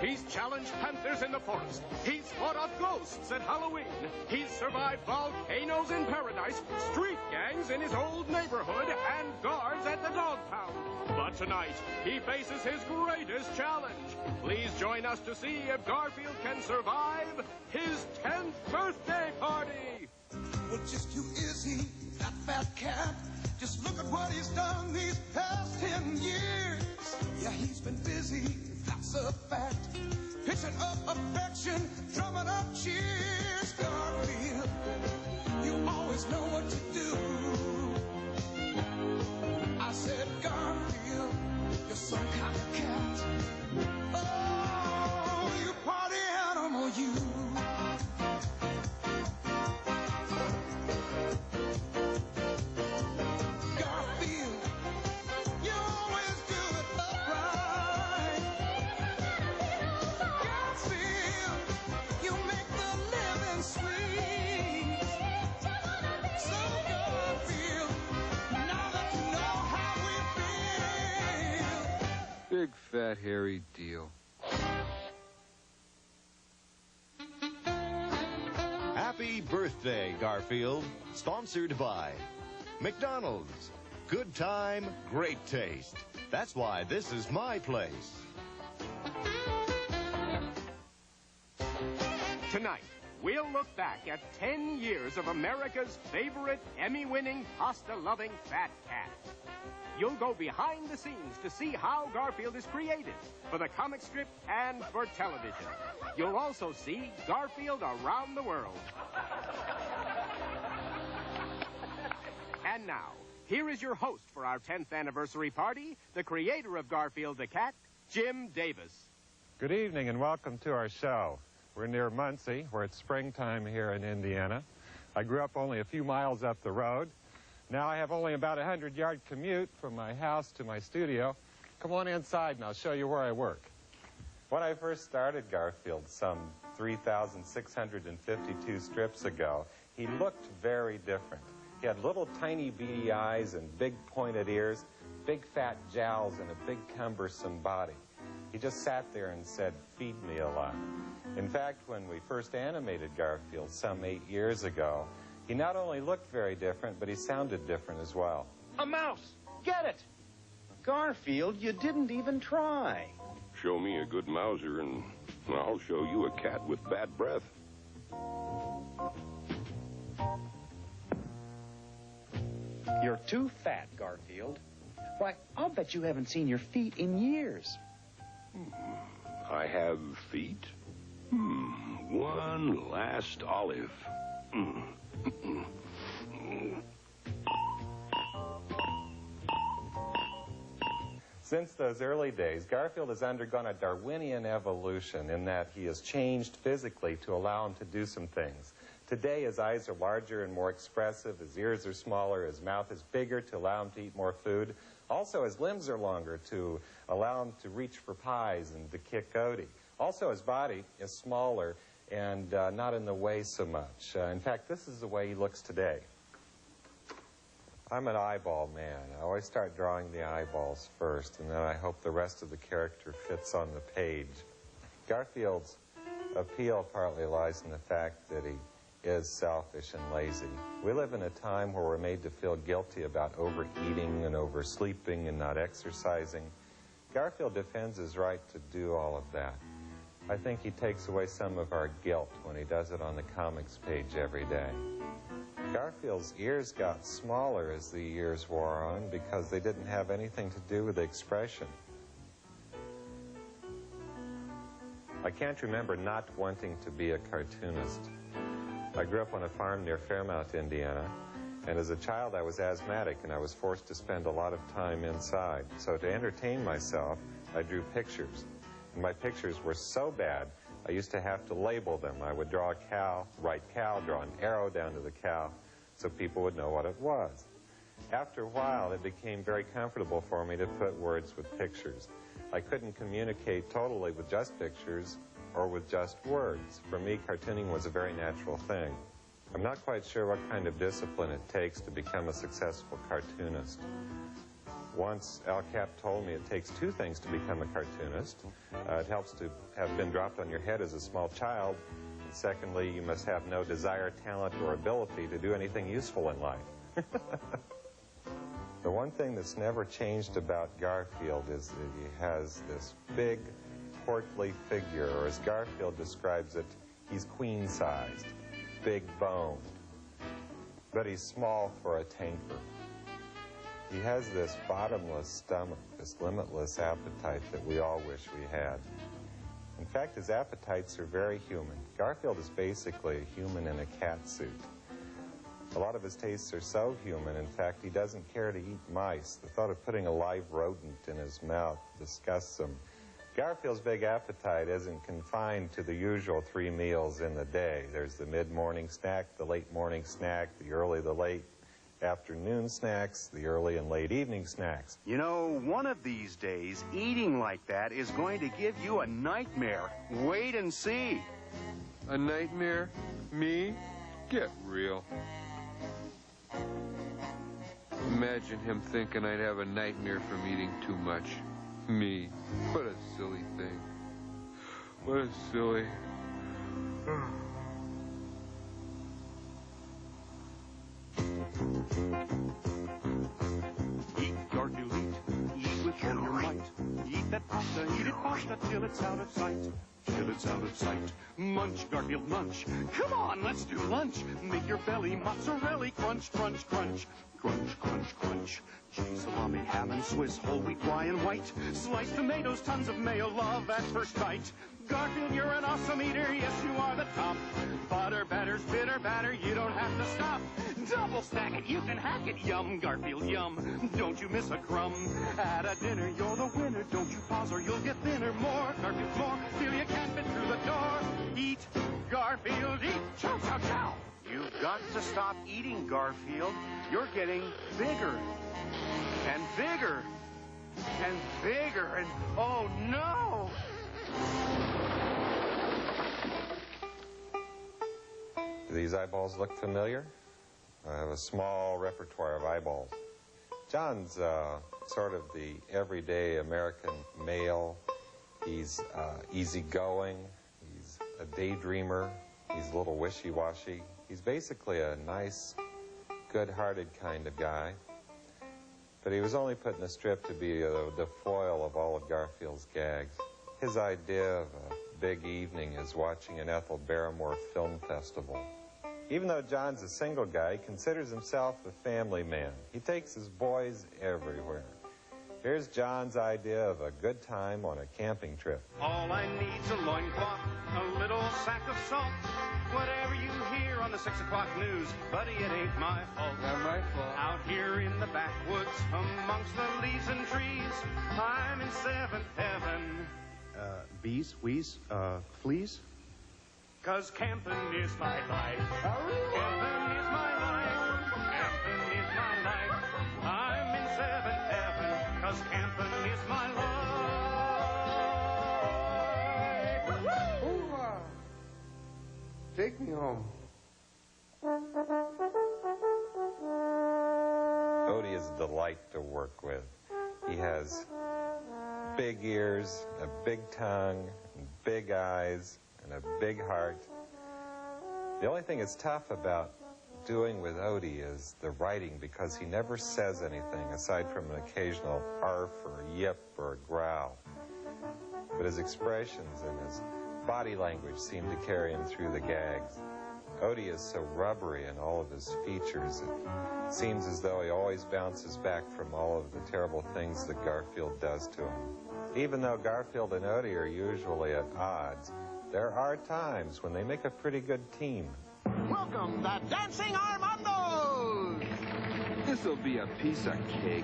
He's challenged panthers in the forest. He's fought off ghosts at Halloween. He's survived volcanoes in paradise, street gangs in his old neighborhood, and guards at the dog pound. But tonight, he faces his greatest challenge. Please join us to see if Garfield can survive his 10th birthday party. Well, just who is he, that fat cat? Just look at what he's done these past 10 years. Yeah, he's been busy, that's a fact. Pitching up affection, drumming up cheers. Garfield, you always know what to do. I said, Garfield, you're some kind of cat. Oh, you party animal, you. Big, fat, hairy deal. Happy birthday, Garfield. Sponsored by McDonald's. Good time, great taste. That's why this is my place. Tonight, we'll look back at 10 years of America's favorite Emmy-winning, pasta-loving fat cat. You'll go behind the scenes to see how Garfield is created for the comic strip and for television. You'll also see Garfield around the world. And now, here is your host for our 10th anniversary party, the creator of Garfield the Cat, Jim Davis. Good evening and welcome to our show. We're near Muncie, where it's springtime here in Indiana. I grew up only a few miles up the road. Now I have only about a 100-yard commute from my house to my studio. Come on inside and I'll show you where I work. When I first started Garfield some 3,652 strips ago, he looked very different. He had little tiny beady eyes and big pointed ears, big fat jowls, and a big cumbersome body. He just sat there and said, "Feed me a lot." In fact, when we first animated Garfield some 8 years ago, he not only looked very different, but he sounded different as well. A mouse! Get it! Garfield, you didn't even try. Show me a good mouser and I'll show you a cat with bad breath. You're too fat, Garfield. Why, I'll bet you haven't seen your feet in years. I have feet? One last olive. Since those early days, Garfield has undergone a Darwinian evolution in that he has changed physically to allow him to do some things. Today, his eyes are larger and more expressive, his ears are smaller, his mouth is bigger to allow him to eat more food. Also, his limbs are longer to allow him to reach for pies and to kick Odie. Also, his body is smaller and not in the way so much. In fact, this is the way he looks today. I'm an eyeball man. I always start drawing the eyeballs first, and then I hope the rest of the character fits on the page. Garfield's appeal partly lies in the fact that he is selfish and lazy. We live in a time where we're made to feel guilty about overeating and oversleeping and not exercising. Garfield defends his right to do all of that. I think he takes away some of our guilt when he does it on the comics page every day. Garfield's ears got smaller as the years wore on because they didn't have anything to do with the expression. I can't remember not wanting to be a cartoonist. I grew up on a farm near Fairmount, Indiana, and as a child I was asthmatic and I was forced to spend a lot of time inside. So to entertain myself, I drew pictures. And my pictures were so bad, I used to have to label them. I would draw a cow, write cow, draw an arrow down to the cow, so people would know what it was. After a while, it became very comfortable for me to put words with pictures. I couldn't communicate totally with just pictures or with just words. For me, cartooning was a very natural thing. I'm not quite sure what kind of discipline it takes to become a successful cartoonist. Once Al Cap told me it takes two things to become a cartoonist. It helps to have been dropped on your head as a small child. And secondly, you must have no desire, talent, or ability to do anything useful in life. The one thing that's never changed about Garfield is that he has this big, portly figure, or as Garfield describes it, he's queen-sized, big boned. But he's small for a tanker. He has this bottomless stomach, this limitless appetite that we all wish we had. In fact, his appetites are very human. Garfield is basically a human in a cat suit. A lot of his tastes are so human, in fact, he doesn't care to eat mice. The thought of putting a live rodent in his mouth disgusts him. Garfield's big appetite isn't confined to the usual 3 meals in the day. There's the mid-morning snack, the late morning snack, the early, the late afternoon snacks, the early and late evening snacks. You know, one of these days, eating like that is going to give you a nightmare. Wait and see. A nightmare? Me? Get real. Imagine him thinking I'd have a nightmare from eating too much. Me. What a silly thing. What a silly... Eat, Garfield, eat with all your might. Eat that pasta, eat it pasta till it's out of sight. Till it's out of sight. Munch, Garfield, munch. Come on, let's do lunch. Make your belly mozzarella crunch, crunch, crunch. Crunch, crunch, crunch. Cheese, salami, ham, and Swiss, whole wheat, rye, and white. Sliced tomatoes, tons of mayo, love at first bite. Garfield, you're an awesome eater, yes, you are the top. Butter, batters, bitter batter, you don't have to stop. Double stack it, you can hack it, yum, Garfield, yum. Don't you miss a crumb. At a dinner, you're the winner, don't you pause or you'll get thinner. More, Garfield, more, till you can't fit through the door. Eat, Garfield, eat, chow, chow, chow. You've got to stop eating, Garfield. You're getting bigger and bigger and bigger and oh no! Do these eyeballs look familiar? I have a small repertoire of eyeballs. John's sort of the everyday American male. He's easygoing. He's a daydreamer. He's a little wishy-washy. He's basically a nice, good-hearted kind of guy. But he was only put in the strip to be the foil of all of Garfield's gags. His idea of a big evening is watching an Ethel Barrymore film festival. Even though John's a single guy, he considers himself a family man. He takes his boys everywhere. Here's John's idea of a good time on a camping trip. All I need's a loincloth, a little sack of salt. Whatever you hear on the 6 o'clock news, buddy, it ain't my fault. Not my fault. Out here in the backwoods, amongst the leaves and trees, I'm in 7th heaven. Bees, wheeze, fleas? 'Cause camping is my life. Camping is my life. Camping is my life. I'm in 7th heaven, 'cause camping is my life. Hoorah! Take me home. Odie is a delight to work with. He has big ears, a big tongue, and big eyes, and a big heart. The only thing that's tough about doing with Odie is the writing, because he never says anything aside from an occasional arf or a yip or a growl. But his expressions and his body language seem to carry him through the gags. Odie is so rubbery in all of his features, it seems as though he always bounces back from all of the terrible things that Garfield does to him. Even though Garfield and Odie are usually at odds, there are times when they make a pretty good team. Welcome, the Dancing Armandos! This'll be a piece of cake.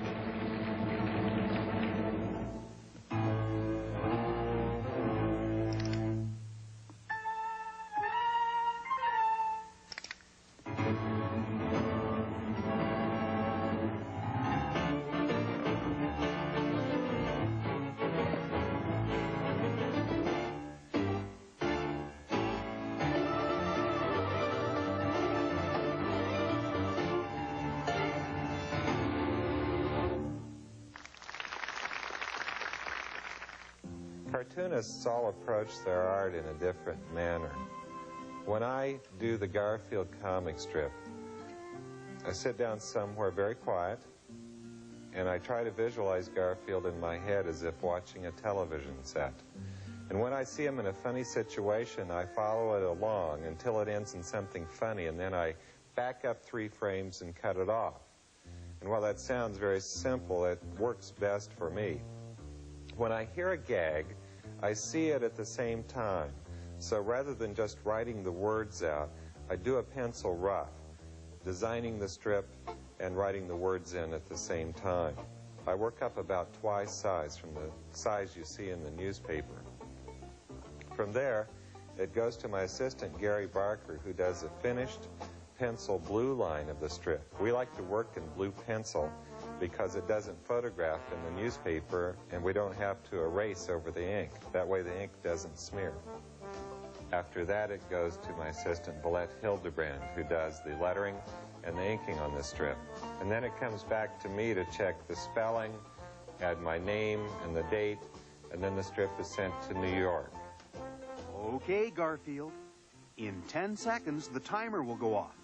Cartoonists all approach their art in a different manner. When I do the Garfield comic strip, I sit down somewhere very quiet, and I try to visualize Garfield in my head as if watching a television set. And when I see him in a funny situation, I follow it along until it ends in something funny, and then I back up 3 frames and cut it off. And while that sounds very simple, it works best for me. When I hear a gag, I see it at the same time. So rather than just writing the words out, I do a pencil rough, designing the strip and writing the words in at the same time. I work up about twice size from the size you see in the newspaper. From there, it goes to my assistant, Gary Barker, who does a finished pencil blue line of the strip. We like to work in blue pencil because it doesn't photograph in the newspaper, and we don't have to erase over the ink. That way the ink doesn't smear. After that, it goes to my assistant, Valette Hildebrand, who does the lettering and the inking on the strip. And then it comes back to me to check the spelling, add my name and the date, and then the strip is sent to New York. Okay, Garfield. In 10 seconds, the timer will go off.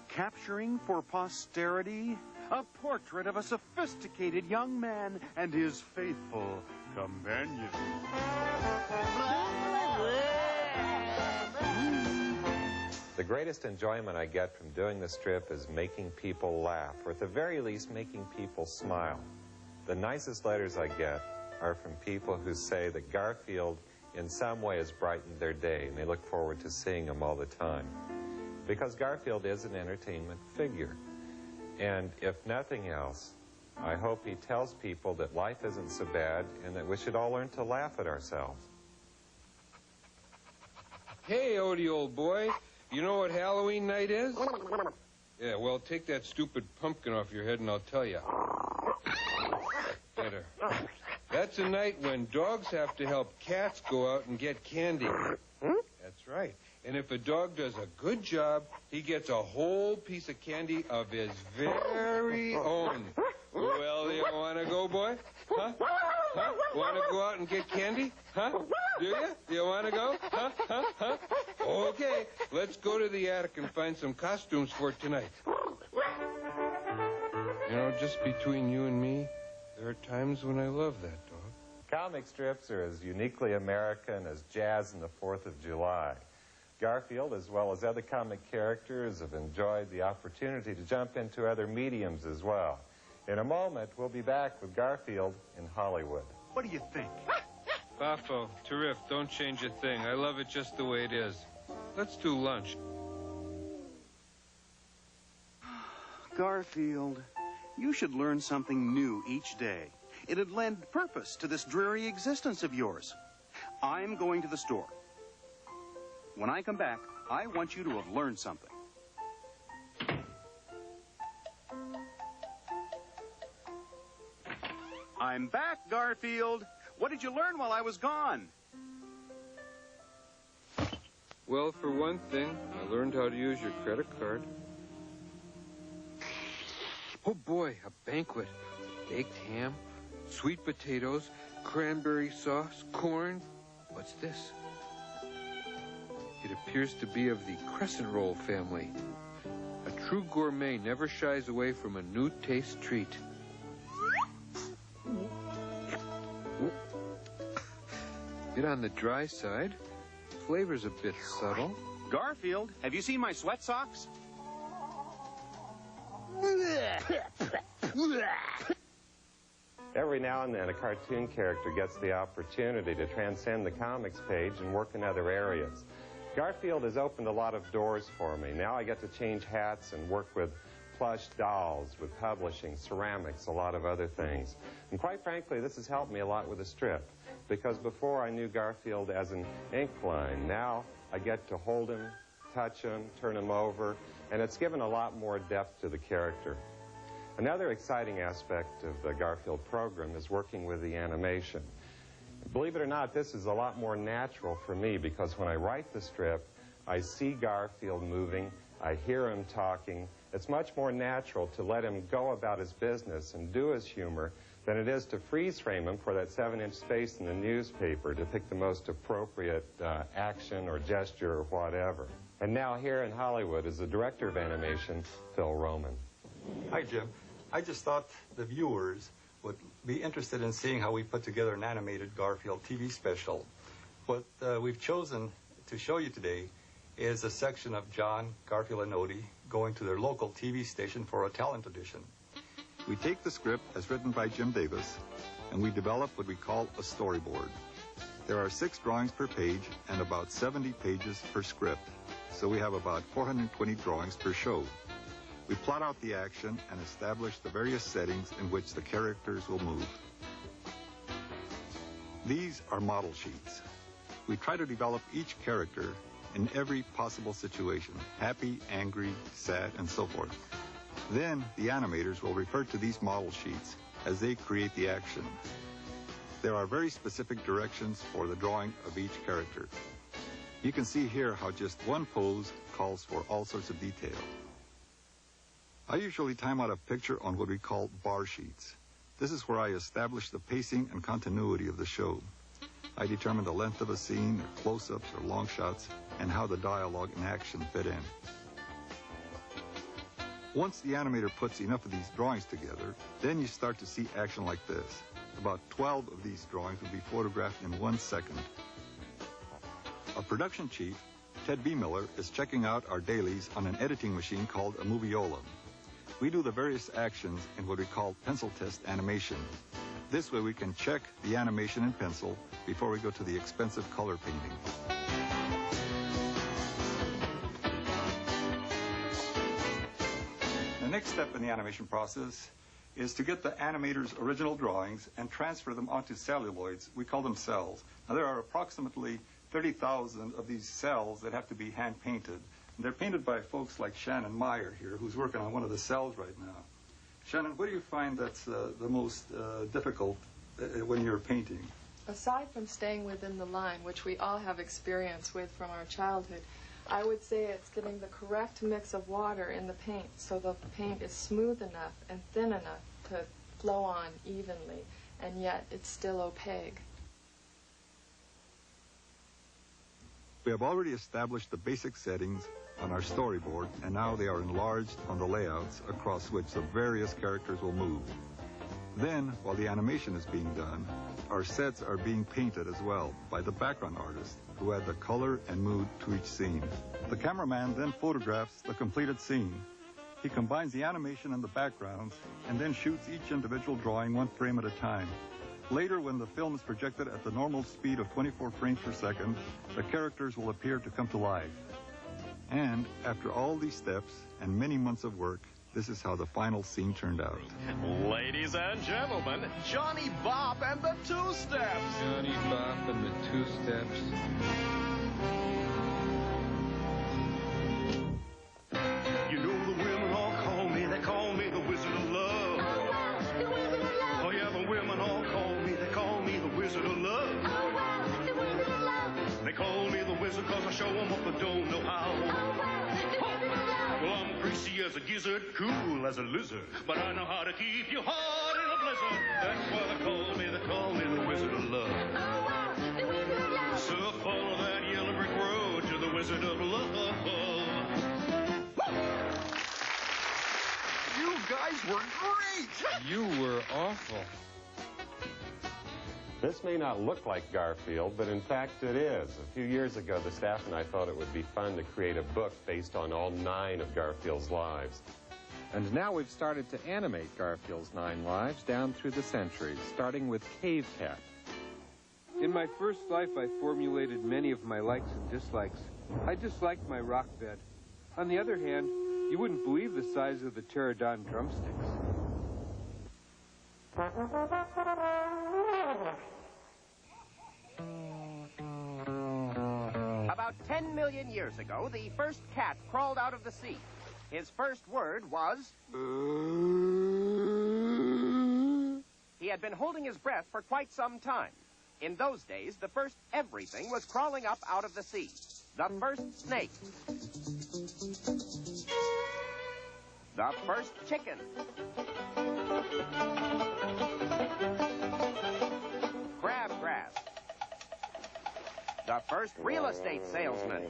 Capturing for posterity a portrait of a sophisticated young man and his faithful companion. The greatest enjoyment I get from doing the strip is making people laugh, or at the very least, making people smile. The nicest letters I get are from people who say that Garfield in some way has brightened their day, and they look forward to seeing him all the time. Because Garfield is an entertainment figure. And if nothing else, I hope he tells people that life isn't so bad and that we should all learn to laugh at ourselves. Hey, Odie, old boy, you know what Halloween night is? Yeah, well, take that stupid pumpkin off your head and I'll tell you. Better. That's a night when dogs have to help cats go out and get candy. That's right. And if a dog does a good job, he gets a whole piece of candy of his very own. Well, you want to go, boy? Huh? Huh? Want to go out and get candy? Huh? Do you? You want to go? Huh? Huh? Huh? Okay, let's go to the attic and find some costumes for tonight. You know, just between you and me, there are times when I love that dog. Comic strips are as uniquely American as jazz and the 4th of July. Garfield, as well as other comic characters, have enjoyed the opportunity to jump into other mediums as well. In a moment, we'll be back with Garfield in Hollywood. What do you think? Baffo, Terrific, don't change a thing. I love it just the way it is. Let's do lunch. Garfield, you should learn something new each day. It'd lend purpose to this dreary existence of yours. I'm going to the store. When I come back, I want you to have learned something. I'm back, Garfield. What did you learn while I was gone? Well, for one thing, I learned how to use your credit card. Oh, boy, a banquet. Baked ham, sweet potatoes, cranberry sauce, corn. What's this? It appears to be of the crescent roll family. A true gourmet never shies away from a new taste treat. Bit on the dry side. Flavor's a bit subtle. Garfield, have you seen my sweat socks? Every now and then, a cartoon character gets the opportunity to transcend the comics page and work in other areas. Garfield has opened a lot of doors for me. Now I get to change hats and work with plush dolls, with publishing, ceramics, a lot of other things. And quite frankly, this has helped me a lot with the strip, because before I knew Garfield as an ink line. Now I get to hold him, touch him, turn him over, and it's given a lot more depth to the character. Another exciting aspect of the Garfield program is working with the animation. Believe it or not, this is a lot more natural for me, because when I write the strip, I see Garfield moving, I hear him talking, It's much more natural to let him go about his business and do his humor than it is to freeze frame him for that 7-inch space in the newspaper to pick the most appropriate action or gesture or whatever. And now here in Hollywood is the director of animation, Phil Roman. Hi, Jim. I just thought the viewers would be interested in seeing how we put together an animated Garfield TV special. What we've chosen to show you today is a section of John, Garfield, and Odie going to their local TV station for a talent audition. We take the script as written by Jim Davis, and we develop what we call a storyboard. There are 6 drawings per page and about 70 pages per script, so we have about 420 drawings per show. We plot out the action and establish the various settings in which the characters will move. These are model sheets. We try to develop each character in every possible situation, happy, angry, sad, and so forth. Then the animators will refer to these model sheets as they create the action. There are very specific directions for the drawing of each character. You can see here how just one pose calls for all sorts of detail. I usually time out a picture on what we call bar sheets. This is where I establish the pacing and continuity of the show. I determine the length of a scene, or close-ups or long shots, and how the dialogue and action fit in. Once the animator puts enough of these drawings together, then you start to see action like this. About 12 of these drawings will be photographed in 1 second. Our production chief, Ted B. Miller, is checking out our dailies on an editing machine called a Moviola. We do the various actions in what we call pencil test animation. This way we can check the animation in pencil before we go to the expensive color painting. The next step in the animation process is to get the animator's original drawings and transfer them onto celluloids. We call them cells. Now there are approximately 30,000 of these cells that have to be hand painted. And they're painted by folks like Shannon Meyer here, who's working on one of the cells right now. Shannon, what do you find that's the most difficult when you're painting? Aside from staying within the line, which we all have experience with from our childhood, I would say it's getting the correct mix of water in the paint so the paint is smooth enough and thin enough to flow on evenly, and yet it's still opaque. We have already established the basic settings on our storyboard, and now they are enlarged on the layouts across which the various characters will move. Then, while the animation is being done, our sets are being painted as well by the background artist, who add the color and mood to each scene. The cameraman then photographs the completed scene. He combines the animation and the backgrounds, and then shoots each individual drawing 1 frame at a time. Later, when the film is projected at the normal speed of 24 frames per second, the characters will appear to come to life. And after all these steps and many months of work, this is how the final scene turned out. Ladies and gentlemen, Johnny Bop and the Two-Steps. Johnny Bop and the Two-Steps. You know the women all call me, they call me the Wizard of Love. Oh, wow, the Wizard of Love. Oh, yeah, the women all call me, they call me the Wizard of Love. Oh, wow, the Wizard of Love. They call me the Wizard cause I show them up but don't know how. Oh, wow, the Wizard of Love. Well, I'm greasy as a gizzard, cool as a lizard, but I know how to keep you hard in a blizzard. That's why they call me the Wizard of Love. Oh, wow, the Wizard of Love. So follow that yellow brick road to the Wizard of Love. You guys were great! You were awful. This may not look like Garfield, but in fact it is. A few years ago, the staff and I thought it would be fun to create a book based on all 9 of Garfield's lives. And now we've started to animate Garfield's 9 lives down through the centuries, starting with Cave Cat. In my first life, I formulated many of my likes and dislikes. I disliked my rock bed. On the other hand, you wouldn't believe the size of the pterodon drumsticks. About 10 million years ago, the first cat crawled out of the sea. His first word was... He had been holding his breath for quite some time. In those days, the first everything was crawling up out of the sea. The first snake. The first chicken. Crabgrass. The first real estate salesman.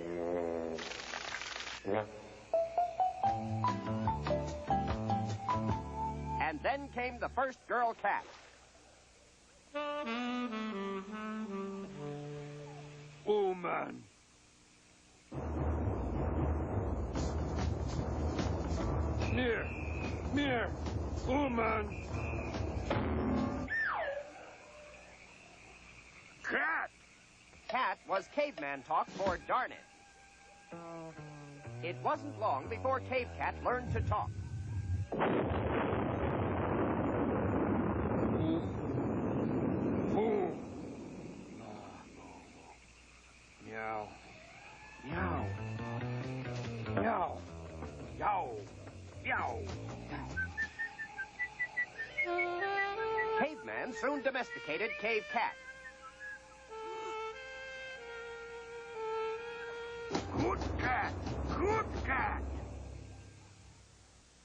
And then came the first girl cat. Oh, man. Near. Oh, man. Cat. Cat was caveman talk for darn it. It wasn't long before Cave Cat learned to talk. Meow. Meow. Meow. Yow. Yow. Caveman soon domesticated Cave Cat. Good cat. Good cat.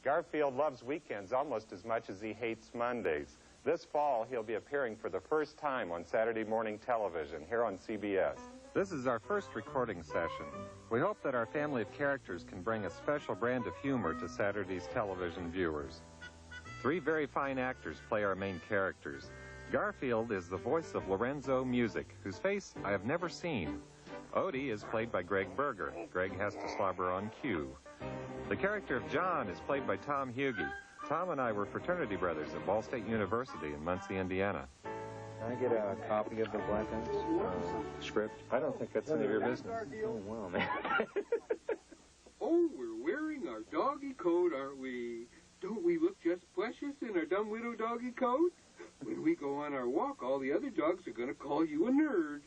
Garfield loves weekends almost as much as he hates Mondays. This fall, he'll be appearing for the first time on Saturday morning television here on CBS. This is our first recording session. We hope that our family of characters can bring a special brand of humor to Saturday's television viewers. 3 very fine actors play our main characters. Garfield is the voice of Lorenzo Music, whose face I have never seen. Odie is played by Greg Berger. Greg has to slobber on cue. The character of John is played by Tom Hughey. Tom and I were fraternity brothers at Ball State University in Muncie, Indiana. Can I get a copy of the Blackens script? I don't think that's any of your business. Oh, well, man. Oh, we're wearing our doggy coat, aren't we? Don't we look just precious in our dumb widow doggy coat? When we go on our walk, all the other dogs are going to call you a nerd.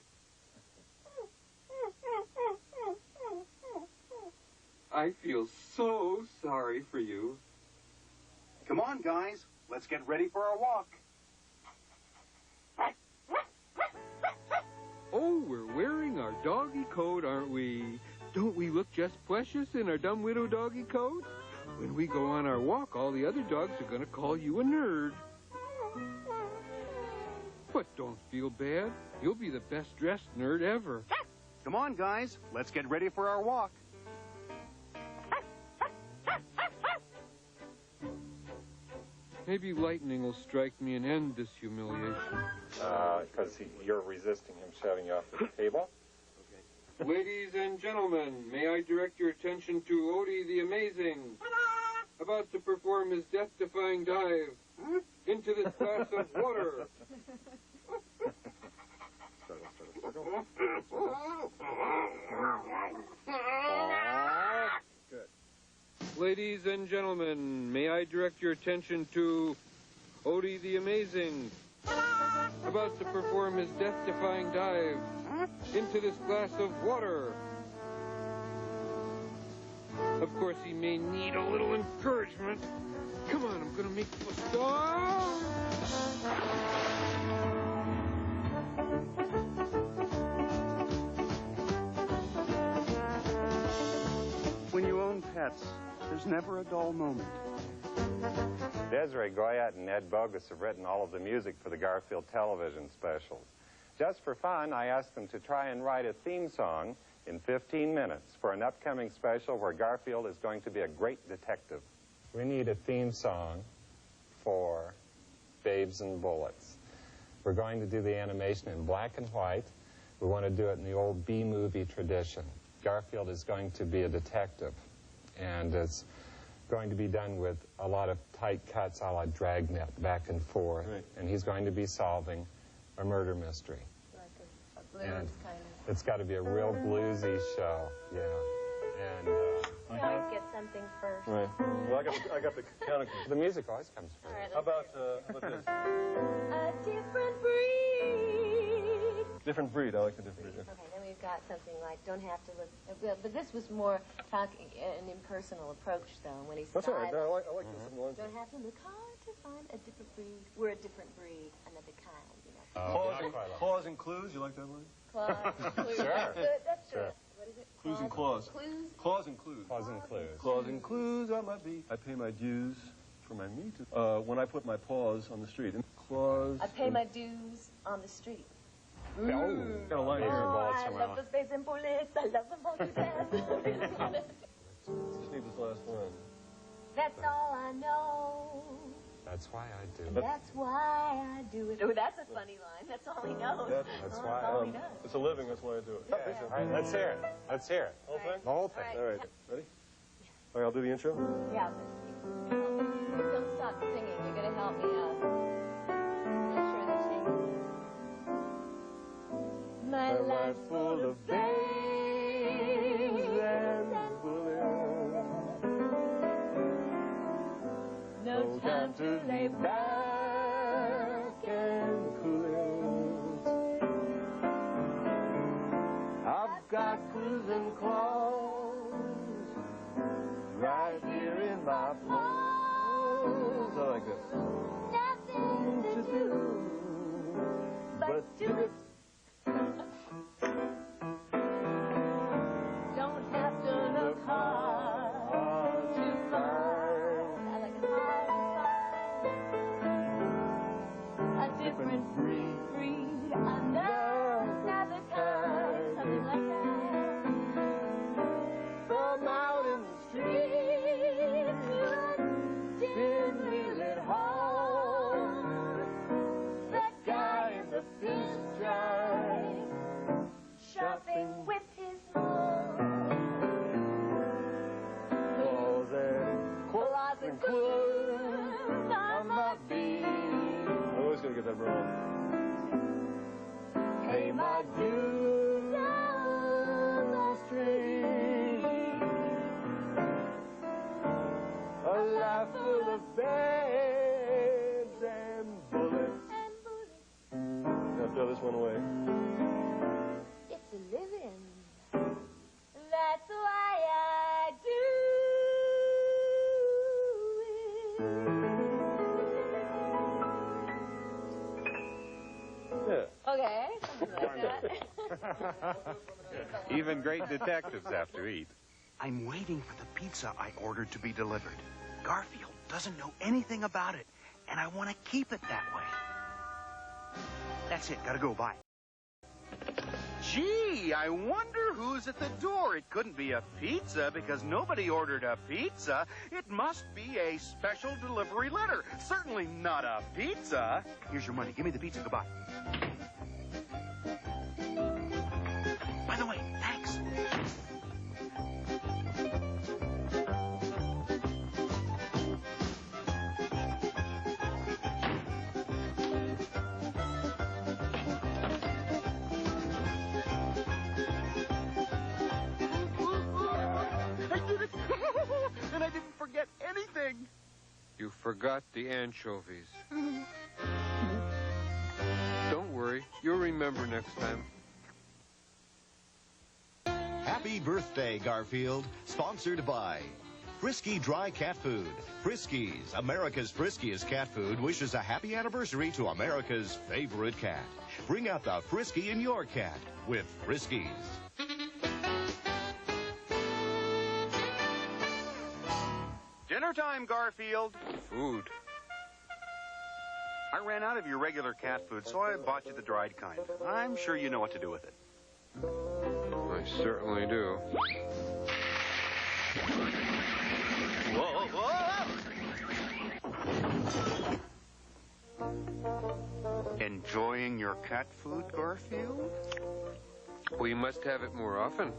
I feel so sorry for you. Come on, guys. Let's get ready for our walk. Oh, we're wearing our doggy coat, aren't we? Don't we look just precious in our dumb widow doggy coat? When we go on our walk, all the other dogs are going to call you a nerd. But don't feel bad. You'll be the best dressed nerd ever. Come on, guys. Let's get ready for our walk. Maybe lightning will strike me and end this humiliation. Because you're resisting him shoving you off the table. Ladies and gentlemen, may I direct your attention to Odie the Amazing, about to perform his death-defying dive into this glass of water. Ladies and gentlemen, may I direct your attention to Odie the Amazing, about to perform his death-defying dive into this glass of water. Of course, he may need a little encouragement. Come on, I'm going to make you a star. When you own pets, there's never a dull moment. Desiree Goyette and Ed Bogus have written all of the music for the Garfield television specials. Just for fun, I asked them to try and write a theme song in 15 minutes for an upcoming special where Garfield is going to be a great detective. We need a theme song for Babes and Bullets. We're going to do the animation in black and white. We want to do it in the old B-movie tradition. Garfield is going to be a detective, and it's going to be done with a lot of tight cuts a la Dragnet, back and forth. Right. And he's going to be solving a murder mystery. Like a blues kind of. It's got to be a real bluesy show, yeah. And You always get something first. Right. Well, I got the counter. the music always comes first. All right, How about this? A different breed. Different breed. I like the different breed. Okay, then we've got something like don't have to look. But this was more talking an impersonal approach, though. When he said, That's all right. I like this one. don't have to look hard to find a different breed. We're a different breed, another kind, you know. Claws and clues. You like that one? Claws, clues. Sure. That's good. That's Sure. good. What is it? Clues and claws. Clues? Claws and clues. Claws and clues. Claws and clues on my beat. I pay my dues for my meat. When I put my paws on the street. Claws. I pay my dues on the street. Oh, got a line here. I love the space and bullets. I love the multitask. Just need this last one. That's all I know. That's why I do. That's why I do it. Oh, that's a funny line. That's all he knows. That's why. That's all he does. It's a living, that's why I do it. Yeah. All right, let's hear it. Let's hear it. Whole thing? The whole thing. All All right, ready? All right, I'll do the intro. Yeah, but don't stop singing. You're going to help me out. Make sure that she... My life's full of babes and bullets. No time to lay back and cool it. I've got clues and claws right here in my paws. I like this. Nothing to do but do it. Don't have to look hard to find. I like it hard to find. A different breed, another kind, something like that. From out in the street to a dimly lit hall. That guy in the fish drive, shopping with his mom. Claws and clues on my beat. I'm always going to get that wrong. Pay my dues on the street. A life full of babes and bullets. Now throw this one away. It's a living. That's why I do Yeah. it. Okay, something like that. Even great detectives have to eat. I'm waiting for the pizza I ordered to be delivered. Garfield doesn't know anything about it, and I want to keep it that way. That's it. Gotta go. Bye. Gee, I wonder who's at the door. It couldn't be a pizza because nobody ordered a pizza. It must be a special delivery letter. Certainly not a pizza. Here's your money. Give me the pizza. Goodbye. By the way, thanks. I did it! And I didn't forget anything. You forgot the anchovies. Don't worry, you'll remember next time. Happy birthday, Garfield. Sponsored by Frisky Dry Cat Food. Friskies, America's friskiest cat food, wishes a happy anniversary to America's favorite cat. Bring out the frisky in your cat with Friskies. Dinner time, Garfield. Food. I ran out of your regular cat food, so I bought you the dried kind. I'm sure you know what to do with it. I certainly do. Whoa, whoa! Enjoying your cat food, Garfield? We must have it more often.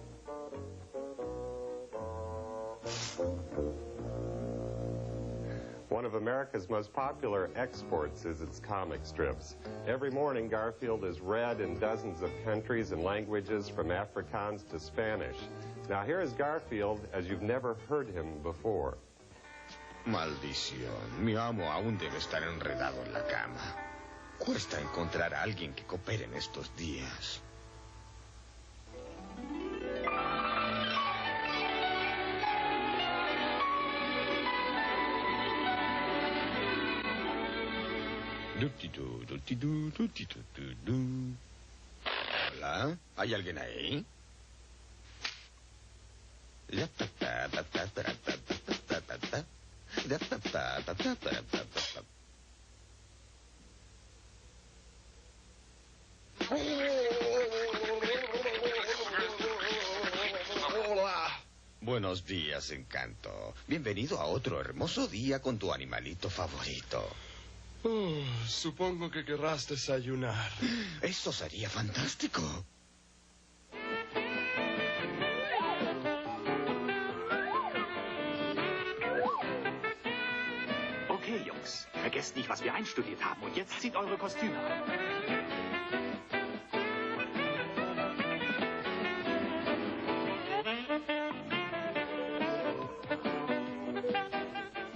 One of America's most popular exports is its comic strips. Every morning, Garfield is read in dozens of countries and languages, from Afrikaans to Spanish. Now, here is Garfield as you've never heard him before. Maldición, mi amo aún debe estar enredado en la cama. Cuesta encontrar a alguien que coopere en estos días. Hola, ¿hay alguien ahí? Buenos días, Encanto. Bienvenido a otro hermoso día con tu animalito favorito. Supongo que querrás desayunar. Eso sería fantástico. Okay, Jungs. Vergesst nicht, was wir einstudiert haben. Und jetzt zieht eure Kostüme an.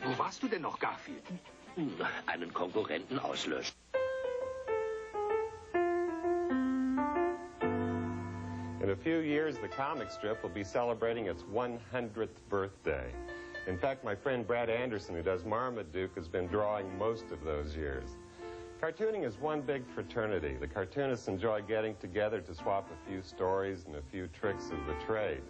Wo warst du denn noch, Garfield? Einen Konkurrenten auslöschen. In a few years, the comic strip will be celebrating its 100th birthday. In fact, my friend Brad Anderson, who does Marmaduke, has been drawing most of those years. Cartooning is one big fraternity. The cartoonists enjoy getting together to swap a few stories and a few tricks of the trade.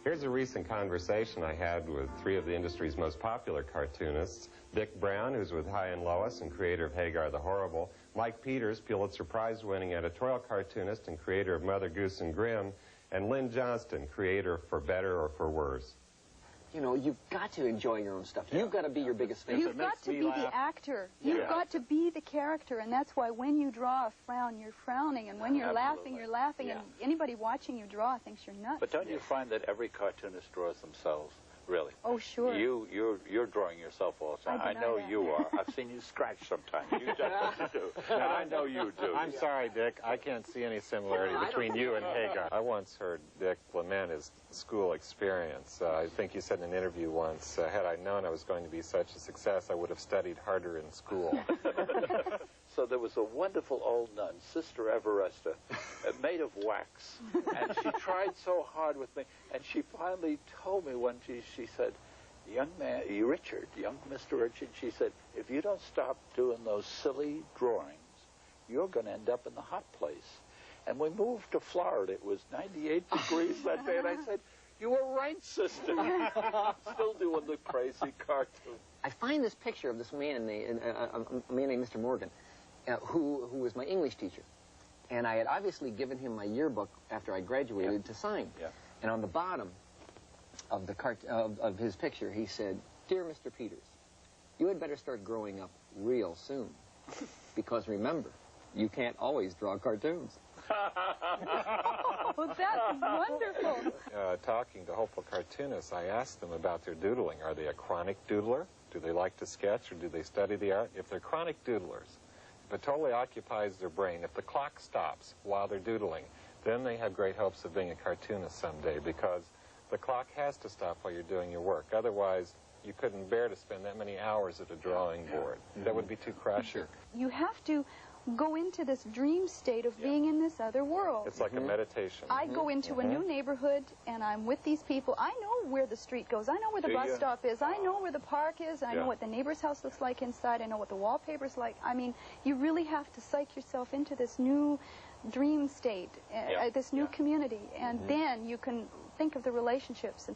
Here's a recent conversation I had with three of the industry's most popular cartoonists: Dick Brown, who's with High and Lois and creator of Hagar the Horrible; Mike Peters, Pulitzer Prize-winning editorial cartoonist and creator of Mother Goose and Grimm; and Lynn Johnston, creator of For Better or For Worse. You know, you've got to enjoy your own stuff. You've got to be your biggest fan. You've got to be the actor. You've got to be the character, and that's why when you draw a frown, you're frowning, and when you're laughing, you're laughing, and anybody watching you draw thinks you're nuts. But don't you find that every cartoonist draws themselves? Really? Oh, sure. You're drawing yourself all the time. I know you are. I've seen you scratch sometimes. You just what to do. And I know you do. I'm sorry, Dick. I can't see any similarity between you and Hagar. I once heard Dick lament his school experience. I think you said in an interview once, had I known I was going to be such a success, I would have studied harder in school. So there was a wonderful old nun, Sister Everesta, made of wax. And she tried so hard with me. And she finally told me one day, she said, young man, Richard, young Mr. Richard, she said, if you don't stop doing those silly drawings, you're going to end up in the hot place. And we moved to Florida. It was 98 degrees that day. And I said, you were right, sister. Still doing the crazy cartoon. I find this picture of this man, a man named Mr. Morgan, who was my English teacher. And I had obviously given him my yearbook after I graduated to sign. Yeah. And on the bottom of the of his picture, he said, "Dear Mr. Peters, you had better start growing up real soon. Because remember, you can't always draw cartoons." Oh, that's wonderful. Talking to hopeful cartoonists, I asked them about their doodling. Are they a chronic doodler? Do they like to sketch, or do they study the art? If they're chronic doodlers, if it totally occupies their brain, if the clock stops while they're doodling, then they have great hopes of being a cartoonist someday, because the clock has to stop while you're doing your work. Otherwise, you couldn't bear to spend that many hours at a drawing board. That would be too crushing. You have to go into this dream state of being in this other world. It's like a meditation. I go into a new neighborhood, and I'm with these people. I know where the street goes. I know where the bus stop is. I know where the park is. I know what the neighbor's house looks like inside. I know what the wallpaper's like. I mean, you really have to psych yourself into this new dream state, this new community, and then you can think of the relationships.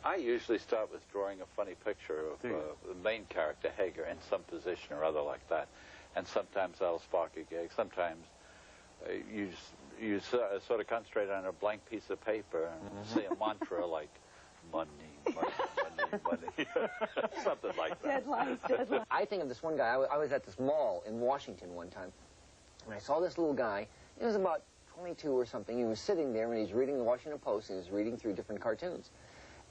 I usually start with drawing a funny picture of the main character, Hagar, in some position or other like that. And sometimes that'll spark a gag. Sometimes you sort of concentrate on a blank piece of paper and say a mantra like, money, money, money, money. Something like that. Deadlines. I think of this one guy. I was at this mall in Washington one time, and I saw this little guy. He was about 22 or something. He was sitting there, and he's reading the Washington Post, and he's reading through different cartoons.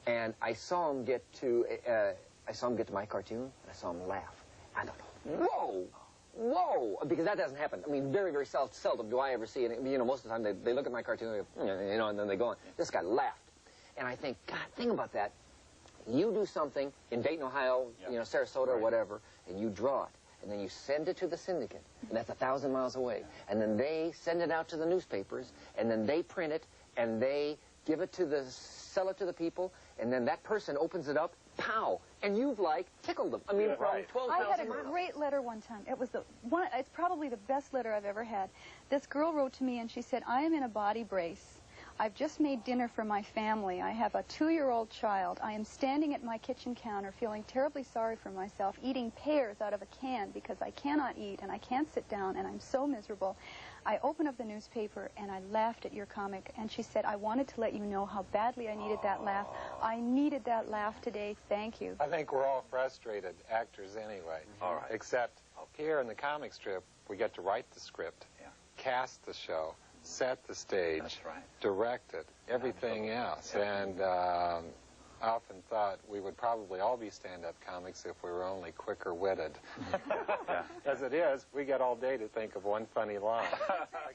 And I saw him get to my cartoon, and I saw him laugh. I thought, whoa! Whoa! Because that doesn't happen. I mean, very, very seldom do I ever see it. You know, most of the time they look at my cartoon, and then they go on. This guy laughed. And I think, God, think about that. You do something in Dayton, Ohio, Sarasota or whatever, and you draw it. And then you send it to the syndicate, and that's 1,000 miles away. And then they send it out to the newspapers, and then they print it, and they give it to sell it to the people, and then that person opens it up, pow, and you've, like, tickled them. I mean, from 12,000 I had a miles. great letter one time. It was it's probably the best letter I've ever had. This girl wrote to me, and she said, I am in a body brace. I've just made dinner for my family. I have a 2-year-old child. I am standing at my kitchen counter feeling terribly sorry for myself, eating pears out of a can because I cannot eat and I can't sit down and I'm so miserable. I opened up the newspaper and I laughed at your comic, and she said, I wanted to let you know how badly I needed that laugh. I needed that laugh today. Thank you. I think we're all frustrated actors anyway. All right. Except here in the comic strip, we get to write the script, cast the show, set the stage, direct it, everything else. And I often thought we would probably all be stand-up comics if we were only quicker-witted. As it is, we get all day to think of one funny line.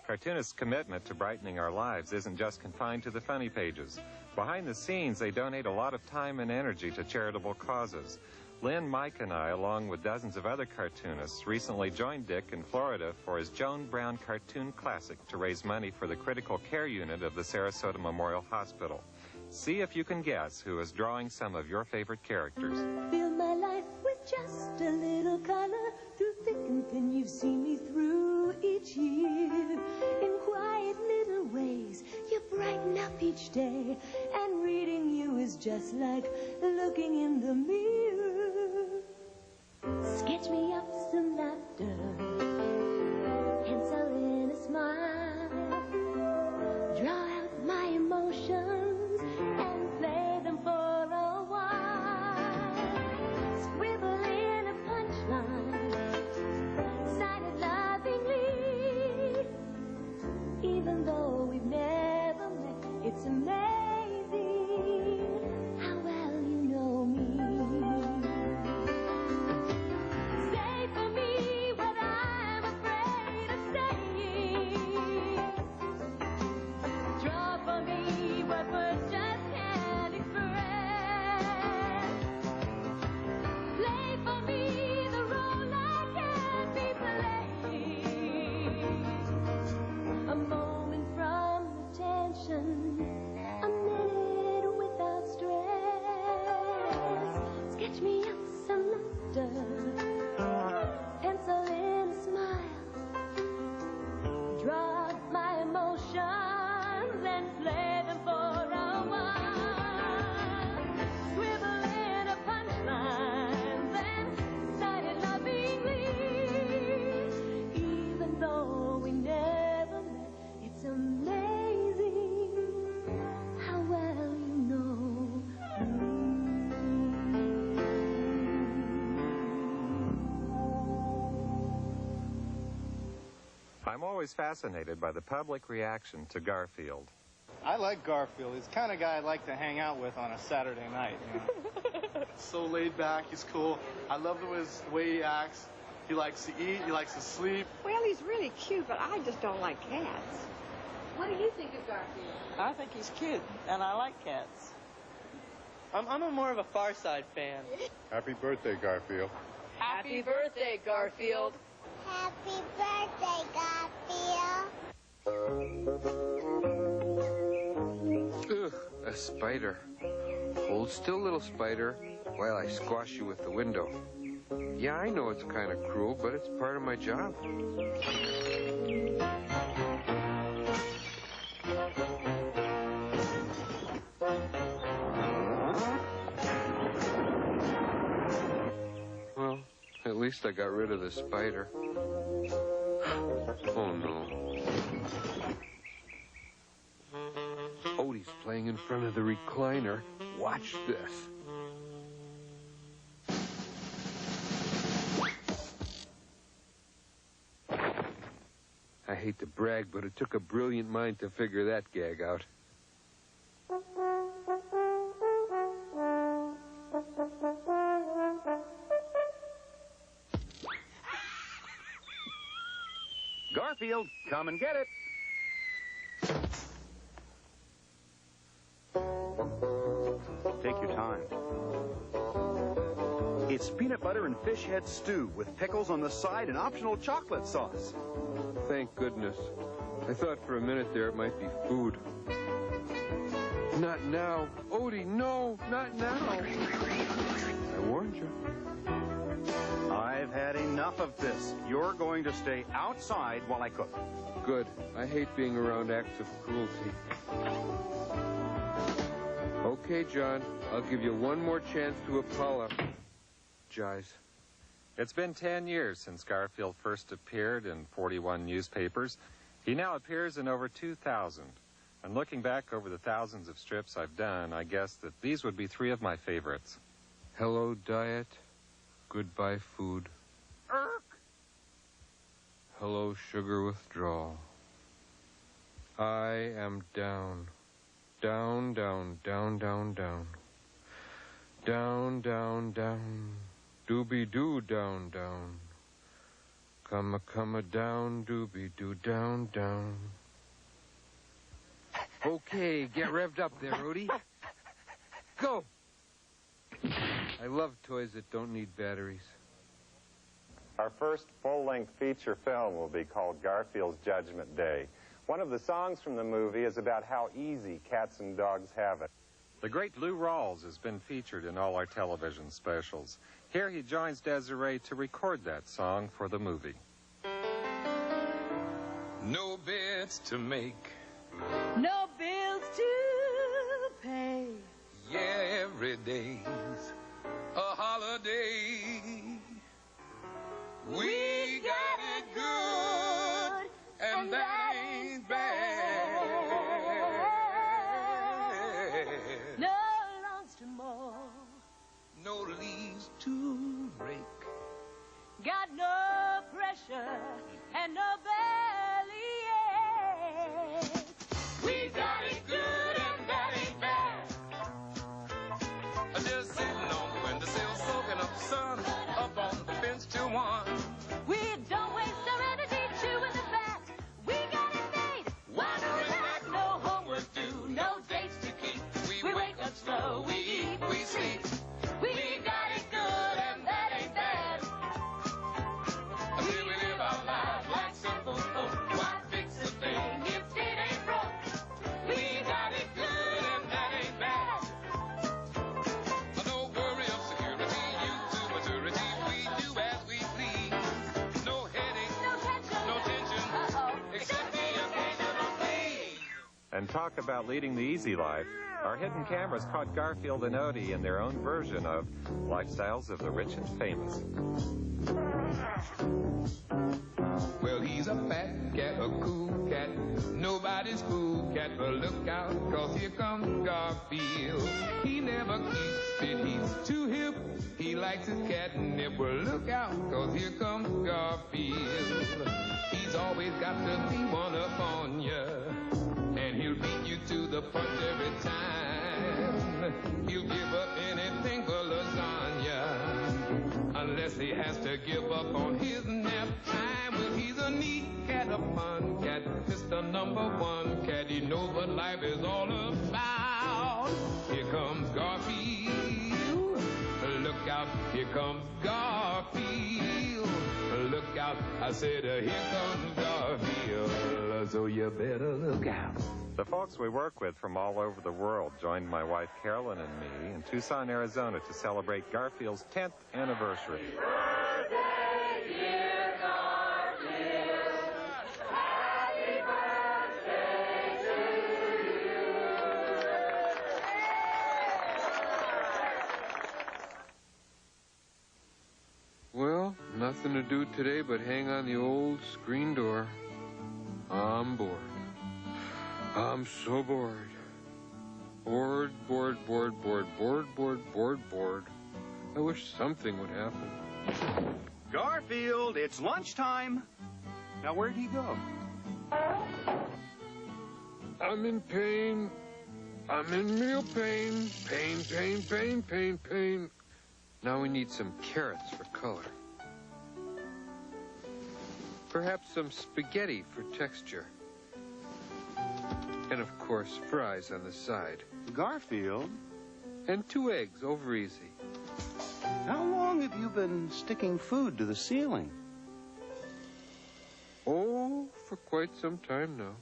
Cartoonists' commitment to brightening our lives isn't just confined to the funny pages. Behind the scenes, they donate a lot of time and energy to charitable causes. Lynn, Mike, and I, along with dozens of other cartoonists, recently joined Dick in Florida for his Joan Brown Cartoon Classic to raise money for the critical care unit of the Sarasota Memorial Hospital. See if you can guess who is drawing some of your favorite characters. Fill my life with just a little color. Through thick and thin, you've seen me through each year. In quiet little ways, you brighten up each day. And reading you is just like looking in the mirror. Sketch me up some laughter, pencil in a smile. Draw out my emotions and play them for a while. Scribble in a punchline, sign it lovingly. Even though we've never met, it's amazing how well you know me. Say for me what I'm afraid of saying. Draw for me what words just can't express. Play for me the role I can't be played. A moment from the tension, a minute without stress. Sketch me up some laughter, pencil in a smile. Draw out my emotions and play them for a while. Scribble in a punchline, then sign it lovingly. Even though we never met, it's amazing how well you know me. I'm always fascinated by the public reaction to Garfield. I like Garfield. He's the kind of guy I'd like to hang out with on a Saturday night. You know? So laid back, he's cool. I love the way he acts. He likes to eat, he likes to sleep. Well, he's really cute, but I just don't like cats. What do you think of Garfield? I think he's cute, and I like cats. I'm a more of a Far Side fan. Happy birthday, Garfield. Happy birthday, Garfield. Happy birthday, Garfield. Ugh, a spider. Hold still, little spider, while I squash you with the window. Yeah, I know it's kind of cruel, but it's part of my job. Well, at least I got rid of the spider. Oh, no. Odie's playing in front of the recliner. Watch this. I hate to brag, but it took a brilliant mind to figure that gag out. Garfield, come and get it. Take your time. It's peanut butter and fish head stew with pickles on the side and optional chocolate sauce. Thank goodness. I thought for a minute there it might be food. Not now. Odie, no, not now. I warned you. I've had enough of this. You're going to stay outside while I cook. Good. I hate being around acts of cruelty. Okay, John. I'll give you one more chance to apologize. It's been 10 years since Garfield first appeared in 41 newspapers. He now appears in over 2,000. And looking back over the thousands of strips I've done, I guess that these would be 3 of my favorites. Hello, diet. Goodbye, food. Irk! Hello, sugar withdrawal. I am down. Down, down, down, down, down. Down, down, down. Doobie-doo, down, down. Come down, doobie-doo, down, down. Okay, get revved up there, Rudy. Go! I love toys that don't need batteries. Our first full-length feature film will be called Garfield's Judgment Day. One of the songs from the movie is about how easy cats and dogs have it. The great Lou Rawls has been featured in all our television specials. Here he joins Desiree to record that song for the movie. No beds to make. No bills to pay. Yeah, every day's a holiday. We got it good, and that ain't bad. No lawns to mow. No leaves to break. Got no pressure and no belly ache. We got it good, and that ain't bad. Just sitting on the windowsill, soaking up the sun, up on the bench till 1. We don't waste our energy chewing the fat. We got it made. Wondering that no homework due, no dates to keep. We wake up slow, we eat, we sleep. We got it good, and that ain't bad. Until we live our lives like simple folk. Why fix a thing if it ain't broke? We got it good, and that ain't bad. No worry of security, youth to maturity. We do as we please. No headache, no tension, except the occasional please. And talk about leading the easy life. Our hidden cameras caught Garfield and Odie in their own version of Lifestyles of the Rich and Famous. Well, he's a fat cat, a cool cat, nobody's fool cat, but look out, 'cause here comes Garfield. He never keeps it, he's too hip, he likes his catnip. Well, look out, 'cause here comes Garfield. He's always got to be one up on ya, and he'll beat you to the punch every time. He'll give up anything for lasagna, unless he has to give up on his nap time. Well, he's a neat cat, a fun cat, Mr. Number 1 cat. He knows what life is all about. Here comes Garfield. Look out, here comes Garfield. Look out, I said, here comes Garfield. So you better look out. The folks we work with from all over the world joined my wife Carolyn and me in Tucson, Arizona to celebrate Garfield's 10th anniversary. Birthday, dear Garfield. Happy birthday to you. Well, nothing to do today but hang on the old screen door. I'm bored. I'm so bored. Bored, bored, bored, bored, bored, bored, bored, bored. I wish something would happen. Garfield, it's lunchtime. Now, where'd he go? I'm in pain. I'm in real pain. Pain, pain, pain, pain, pain. Now we need some carrots for color. Perhaps some spaghetti for texture. And, of course, fries on the side. Garfield? And 2 eggs, over easy. How long have you been sticking food to the ceiling? Oh, for quite some time now.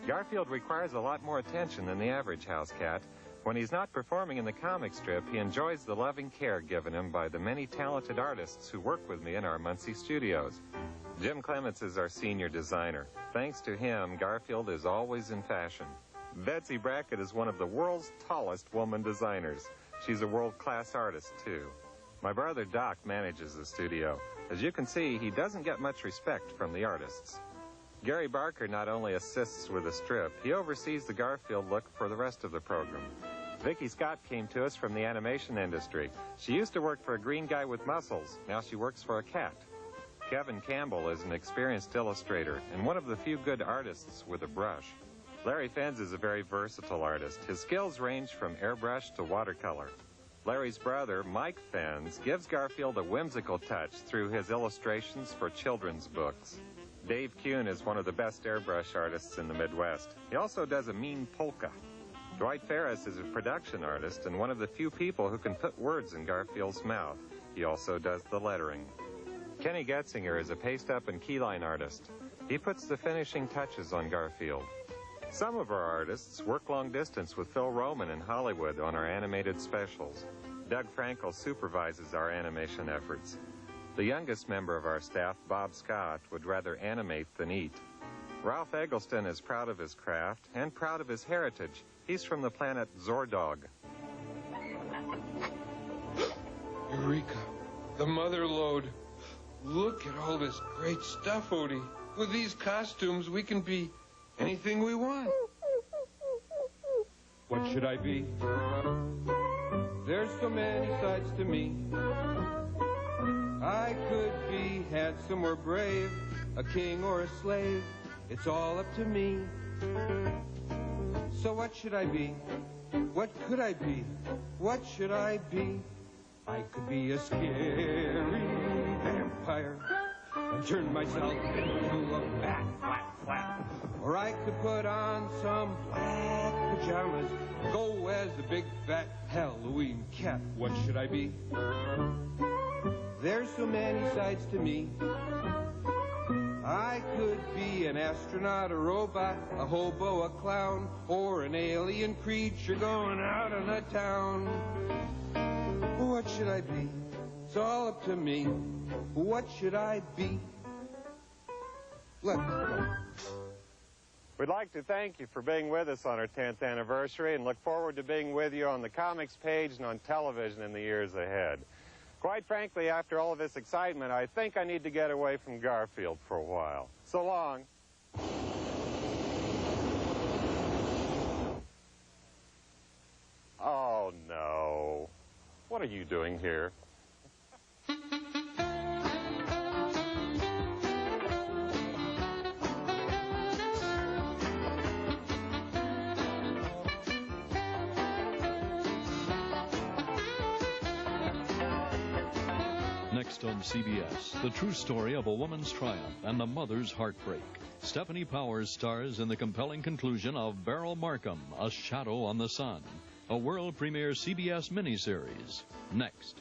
Garfield requires a lot more attention than the average house cat. When he's not performing in the comic strip, he enjoys the loving care given him by the many talented artists who work with me in our Muncie studios. Jim Clements is our senior designer. Thanks to him, Garfield is always in fashion. Betsy Brackett is one of the world's tallest woman designers. She's a world-class artist, too. My brother Doc manages the studio. As you can see, he doesn't get much respect from the artists. Gary Barker not only assists with the strip, he oversees the Garfield look for the rest of the program. Vicki Scott came to us from the animation industry. She used to work for a green guy with muscles. Now she works for a cat. Kevin Campbell is an experienced illustrator and one of the few good artists with a brush. Larry Fenns is a very versatile artist. His skills range from airbrush to watercolor. Larry's brother, Mike Fenns, gives Garfield a whimsical touch through his illustrations for children's books. Dave Kuhn is one of the best airbrush artists in the Midwest. He also does a mean polka. Dwight Ferris is a production artist and one of the few people who can put words in Garfield's mouth. He also does the lettering. Kenny Getzinger is a paste-up and keyline artist. He puts the finishing touches on Garfield. Some of our artists work long distance with Phil Roman in Hollywood on our animated specials. Doug Frankel supervises our animation efforts. The youngest member of our staff, Bob Scott, would rather animate than eat. Ralph Eggleston is proud of his craft and proud of his heritage. He's from the planet Zordog. Eureka! The mother lode. Look at all this great stuff, Odie. With these costumes, we can be anything we want. What should I be? There's so many sides to me. I could be handsome or brave, a king or a slave. It's all up to me. So what should I be? What could I be? What should I be? I could be a scary vampire and turn myself into a bat, flap, flap. Or I could put on some black pajamas, go as a big fat Halloween cat. What should I be? There's so many sides to me. I could be an astronaut, a robot, a hobo, a clown, or an alien creature going out on a town. What should I be? It's all up to me. What should I be? Let's go. We'd like to thank you for being with us on our 10th anniversary and look forward to being with you on the comics page and on television in the years ahead. Quite frankly, after all of this excitement, I think I need to get away from Garfield for a while. So long. Oh, no. What are you doing here? Next on CBS, the true story of a woman's triumph and the mother's heartbreak. Stephanie Powers stars in the compelling conclusion of Beryl Markham, A Shadow on the Sun, a world premiere CBS miniseries. Next.